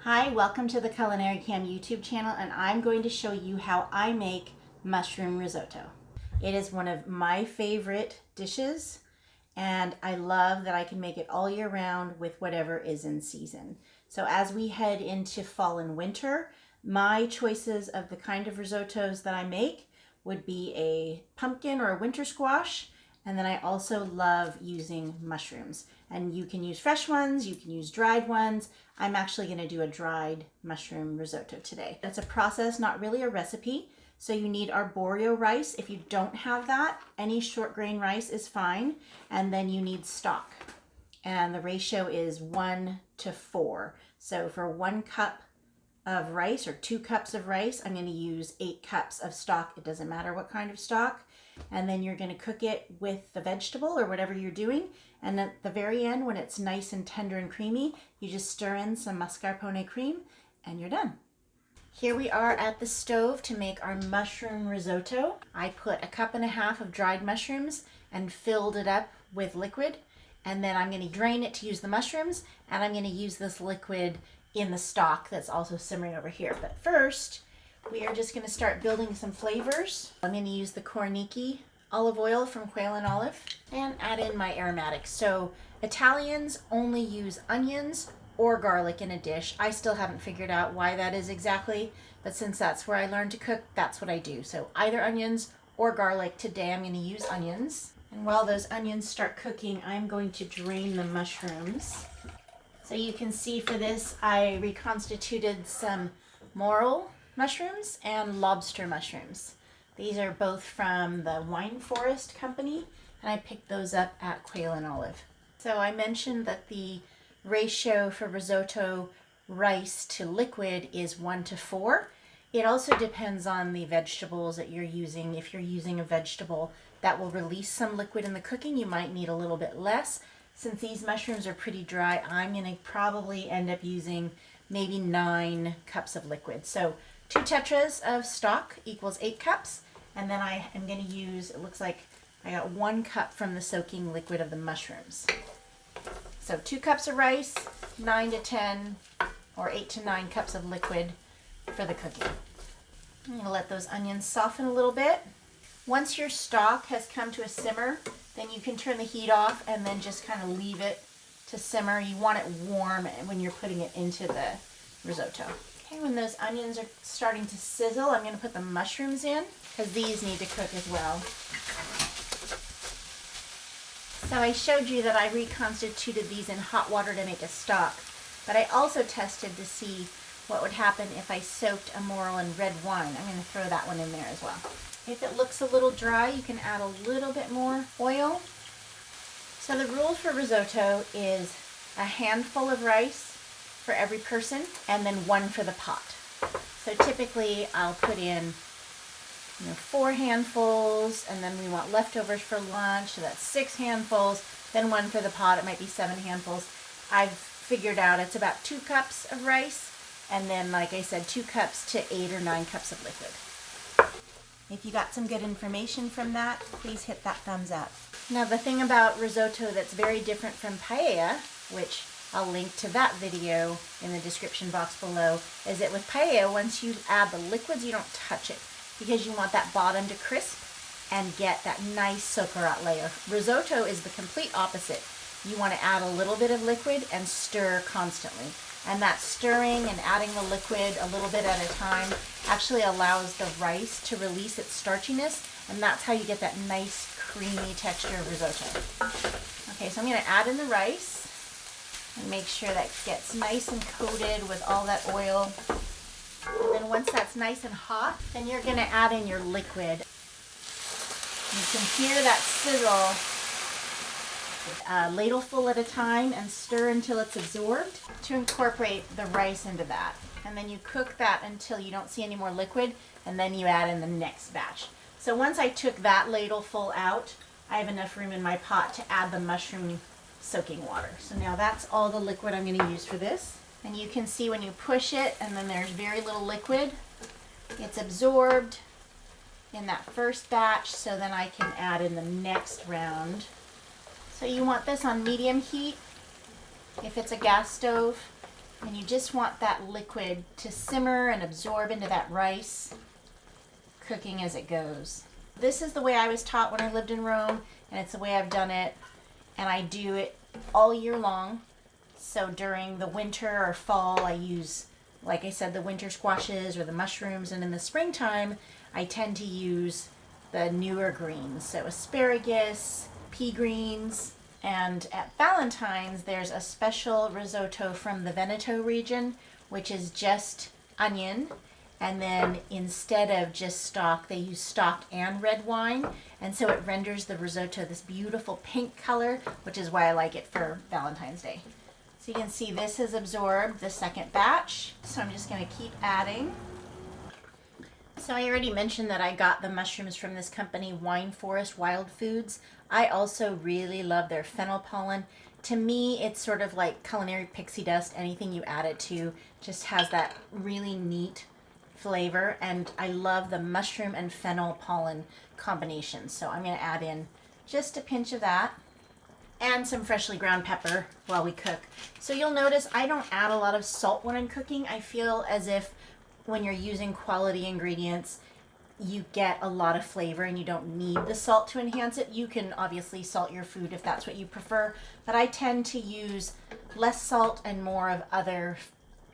Hi, welcome to the Culinary Cam YouTube channel, and I'm going to show you how I make mushroom risotto. It is one of my favorite dishes, and I love that I can make it all year round with whatever is in season. So as we head into fall and winter, my choices of the kind of risottos that I make would be a pumpkin or a winter squash, and then I also love using mushrooms. And you can use fresh ones, you can use dried ones. I'm actually going to do a dried mushroom risotto today. It's a process, not really a recipe. So you need arborio rice. If you don't have that, any short grain rice is fine. And then you need stock. And the ratio is 1:4. So for 1 cup of rice or 2 cups of rice, I'm going to use 8 cups of stock. It doesn't matter what kind of stock. And then you're going to cook it with the vegetable or whatever you're doing. And at the very end, when it's nice and tender and creamy, you just stir in some mascarpone cream and you're done. Here we are at the stove to make our mushroom risotto. I put 1.5 cups of dried mushrooms and filled it up with liquid. And then I'm going to drain it to use the mushrooms, and I'm going to use this liquid in the stock that's also simmering over here. But first, we are just going to start building some flavors. I'm going to use the Cornici olive oil from Quail and Olive and add in my aromatics. So Italians only use onions or garlic in a dish. I still haven't figured out why that is exactly, but since that's where I learned to cook, that's what I do. So either onions or garlic. Today I'm going to use onions. And while those onions start cooking, I'm going to drain the mushrooms. So you can see for this, I reconstituted some morel mushrooms and lobster mushrooms. These are both from the Wine Forest Company, and I picked those up at Quail and Olive. So I mentioned that the ratio for risotto rice to liquid is 1:4. It also depends on the vegetables that you're using. If you're using a vegetable that will release some liquid in the cooking, you might need a little bit less. Since these mushrooms are pretty dry, I'm going to probably end up using maybe 9 cups of liquid. So 2 tetras of stock equals 8 cups. And then I am going to use, it looks like I got 1 cup from the soaking liquid of the mushrooms. So 2 cups of rice, 9 to 10 or 8 to 9 cups of liquid for the cooking. I'm going to let those onions soften a little bit. Once your stock has come to a simmer, then you can turn the heat off and then just kind of leave it to simmer. You want it warm when you're putting it into the risotto. Okay, when those onions are starting to sizzle, I'm going to put the mushrooms in because these need to cook as well. So I showed you that I reconstituted these in hot water to make a stock, but I also tested to see what would happen if I soaked a morel in red wine. I'm going to throw that one in there as well. If it looks a little dry, you can add a little bit more oil. So the rule for risotto is a handful of rice for every person and then 1 for the pot. So typically I'll put in 4 handfuls, and then we want leftovers for lunch, so that's 6 handfuls, then 1 for the pot. It might be 7 handfuls. I've figured out it's about 2 cups of rice, and then, like I said, 2 cups to 8 or 9 cups of liquid. If you got some good information from that, please hit that thumbs up. Now the thing about risotto that's very different from paella, which I'll link to that video in the description box below, is that with paella, once you add the liquids, you don't touch it because you want that bottom to crisp and get that nice soak-a-rot layer. Risotto is the complete opposite. You want to add a little bit of liquid and stir constantly. And that stirring and adding the liquid a little bit at a time actually allows the rice to release its starchiness, and that's how you get that nice creamy texture of risotto. Okay, so I'm going to add in the rice and make sure that gets nice and coated with all that oil. And then once that's nice and hot, then you're going to add in your liquid. You can hear that sizzle. A ladleful at a time and stir until it's absorbed to incorporate the rice into that. And then you cook that until you don't see any more liquid, and then you add in the next batch. So once I took that ladleful out, I have enough room in my pot to add the mushroom soaking water. So now that's all the liquid I'm going to use for this. And you can see when you push it and then there's very little liquid, it's absorbed in that first batch, so then I can add in the next round. So you want this on medium heat if it's a gas stove, And you just want that liquid to simmer and absorb into that rice, cooking as it goes. This is the way I was taught when I lived in Rome, and it's the way I've done it, and I do it all year long. So during the winter or fall, I use, like I said, the winter squashes or the mushrooms, and in the springtime, I tend to use the newer greens. So asparagus, pea greens, and at Valentine's, there's a special risotto from the Veneto region, which is just onion. And then instead of just stock, they use stock and red wine. And so it renders the risotto this beautiful pink color, which is why I like it for Valentine's Day. So you can see this has absorbed the second batch. So I'm just going to keep adding. So I already mentioned that I got the mushrooms from this company, Wine Forest Wild Foods. I also really love their fennel pollen. To me, it's sort of like culinary pixie dust. Anything you add it to just has that really neat flavor, and I love the mushroom and fennel pollen combination. So I'm going to add in just a pinch of that and some freshly ground pepper while we cook. So you'll notice I don't add a lot of salt when I'm cooking. I feel as if when you're using quality ingredients, you get a lot of flavor and you don't need the salt to enhance it. You can obviously salt your food if that's what you prefer, but I tend to use less salt and more of other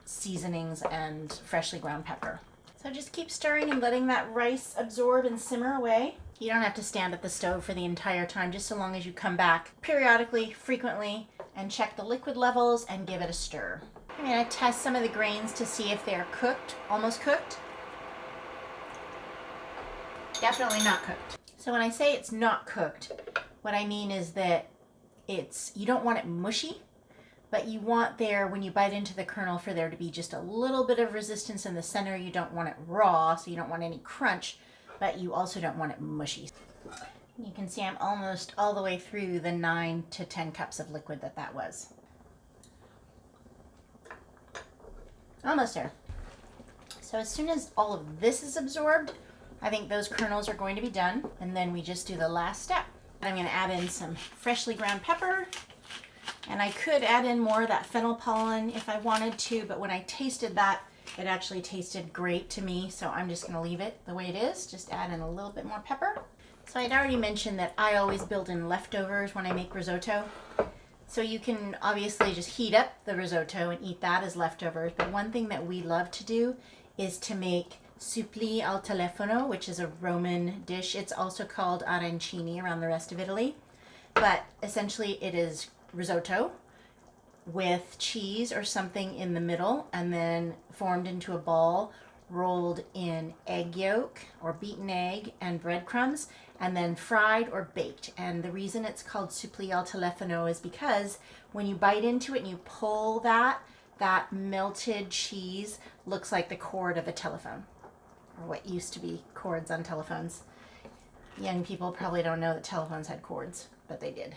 seasonings and freshly ground pepper. So just keep stirring and letting that rice absorb and simmer away. You don't have to stand at the stove for the entire time, just so long as you come back periodically, frequently, and check the liquid levels and give it a stir. I'm going to test some of the grains to see if they're cooked, almost cooked. Definitely not cooked. So when I say it's not cooked, what I mean is that you don't want it mushy, but you want there, when you bite into the kernel, for there to be just a little bit of resistance in the center. You don't want it raw, so you don't want any crunch, but you also don't want it mushy. You can see I'm almost all the way through the 9 to 10 cups of liquid that was. Almost there. So as soon as all of this is absorbed, I think those kernels are going to be done, and then we just do the last step. I'm going to add in some freshly ground pepper. And I could add in more of that fennel pollen if I wanted to, but when I tasted that, it actually tasted great to me, so I'm just going to leave it the way it is. Just add in a little bit more pepper. So I'd already mentioned that I always build in leftovers when I make risotto. So you can obviously just heat up the risotto and eat that as leftovers, but one thing that we love to do is to make Supli al Telefono, which is a Roman dish. It's also called arancini around the rest of Italy, but essentially it is risotto with cheese or something in the middle, and then formed into a ball, rolled in egg yolk or beaten egg and breadcrumbs, and then fried or baked. And the reason it's called Supli al Telefono is because when you bite into it and you pull that melted cheese looks like the cord of a telephone, or what used to be cords on telephones. Young people probably don't know that telephones had cords, but they did.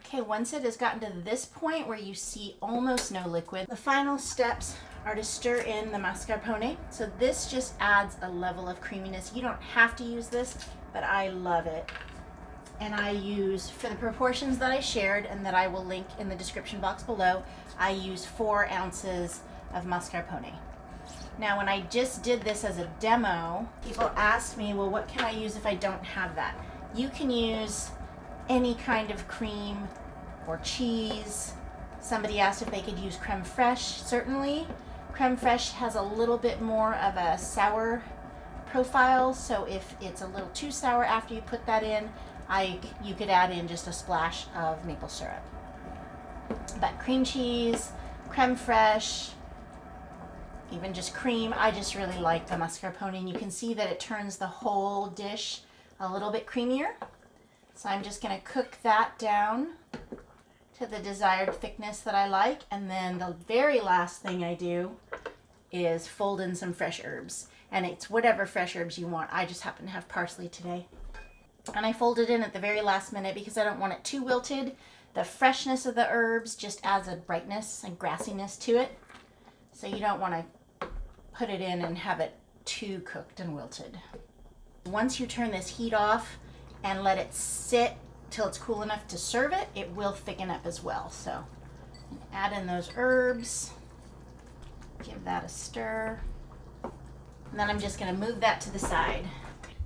Okay, once it has gotten to this point where you see almost no liquid, the final steps are to stir in the mascarpone. So this just adds a level of creaminess. You don't have to use this, but I love it. And I use, for the proportions that I shared and that I will link in the description box below, I use 4 ounces of mascarpone. Now, when I just did this as a demo, people asked me, well, what can I use if I don't have that? You can use any kind of cream or cheese. Somebody asked if they could use creme fraiche. Certainly, creme fraiche has a little bit more of a sour profile, so if it's a little too sour after you put that in, you could add in just a splash of maple syrup. But cream cheese, creme fraiche, even just cream, I just really like the mascarpone, and you can see that it turns the whole dish a little bit creamier. So I'm just going to cook that down to the desired thickness that I like, and then the very last thing I do is fold in some fresh herbs, and it's whatever fresh herbs you want. I just happen to have parsley today, and I fold it in at the very last minute because I don't want it too wilted. The freshness of the herbs just adds a brightness and grassiness to it, so you don't want to put it in and have it too cooked and wilted. Once you turn this heat off and let it sit till it's cool enough to serve it, it will thicken up as well. So add in those herbs. give that a stir. And then I'm just gonna move that to the side.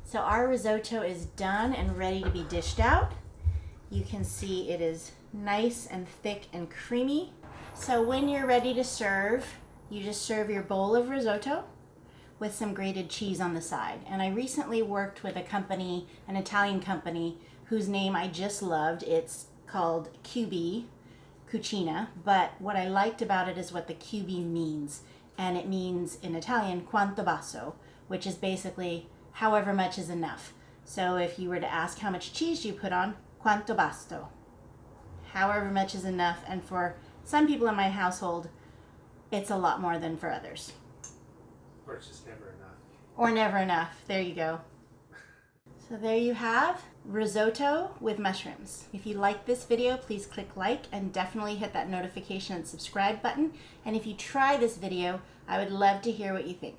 So our risotto is done and ready to be dished out. You can see it is nice and thick and creamy. So when you're ready to serve, you just serve your bowl of risotto with some grated cheese on the side. And I recently worked with a company, an Italian company, whose name I just loved. It's called Cucina, but what I liked about it is what the QB means. And it means in Italian, quanto basto, which is basically however much is enough. So if you were to ask how much cheese you put on, quanto basto, however much is enough. And for some people in my household, it's a lot more than for others. Or it's just never enough. Or never enough. There you go. So there you have risotto with mushrooms. If you like this video, please click like and definitely hit that notification and subscribe button. And if you try this video, I would love to hear what you think.